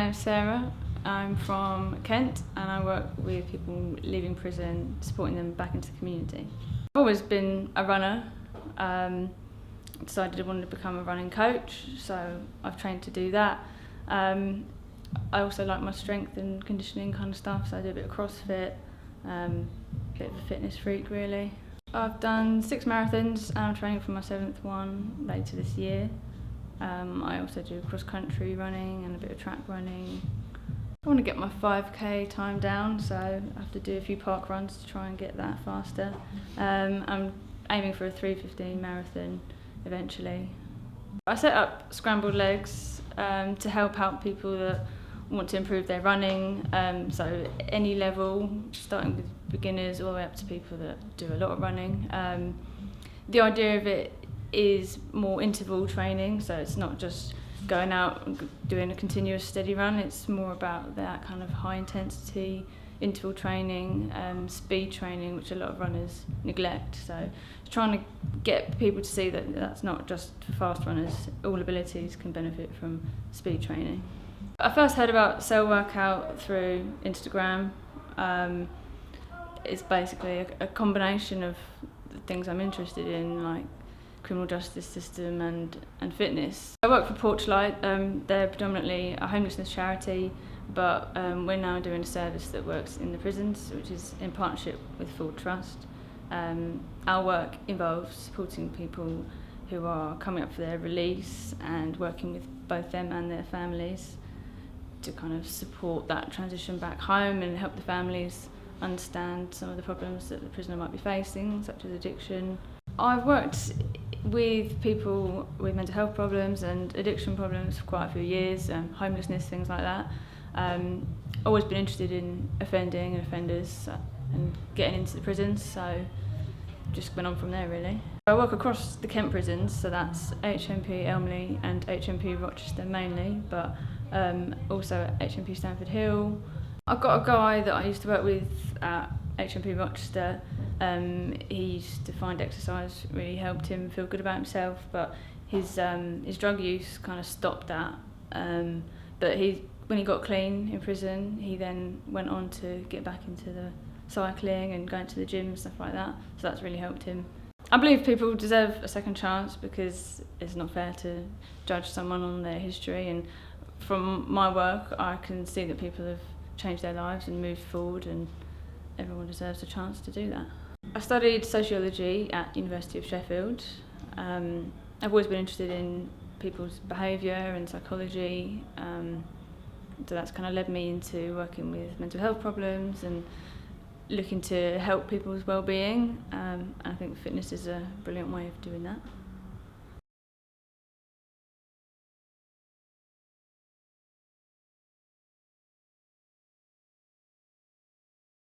name's Sarah. I'm from Kent and I work with people leaving prison, supporting them back into the community. I've always been a runner. Decided I wanted to become a running coach, so I've trained to do that. I also like my strength and conditioning kind of stuff, so I do a bit of CrossFit, bit of a fitness freak really. I've done 6 marathons and I'm training for my 7th one later this year. I also do cross-country running and a bit of track running. I want to get my 5k time down, so I have to do a few park runs to try and get that faster. I'm aiming for a 3:15 marathon eventually. I set up Scrambled Legs to help out people that want to improve their running, so any level, starting with beginners all the way up to people that do a lot of running. The idea of it is more interval training, so it's not just going out and doing a continuous steady run, it's more about that kind of high intensity interval training, speed training, which a lot of runners neglect. So trying to get people to see that that's not just for fast runners, all abilities can benefit from speed training. I first heard about Cell Workout through Instagram. It's basically a combination of the things I'm interested in, like criminal justice system and fitness. I work for Porchlight. They're predominantly a homelessness charity, but we're now doing a service that works in the prisons, which is in partnership with Full Trust. Our work involves supporting people who are coming up for their release and working with both them and their families to kind of support that transition back home and help the families understand some of the problems that the prisoner might be facing, such as addiction. I've worked with people with mental health problems and addiction problems for quite a few years, homelessness, things like that. Always been interested in offending and offenders and getting into the prisons, so just went on from there really. I work across the Kent prisons, so that's HMP Elmley and HMP Rochester mainly, but also at HMP Stamford Hill. I've got a guy that I used to work with at HMP Rochester. He used to find exercise really helped him feel good about himself, but his drug use kind of stopped that. But when he got clean in prison, he then went on to get back into the cycling and going to the gym and stuff like that, so that's really helped him. I believe people deserve a second chance because it's not fair to judge someone on their history, and from my work I can see that people have changed their lives and moved forward, and everyone deserves a chance to do that. I studied sociology at the University of Sheffield. I've always been interested in people's behaviour and psychology, so that's kind of led me into working with mental health problems and looking to help people's well-being. I think fitness is a brilliant way of doing that.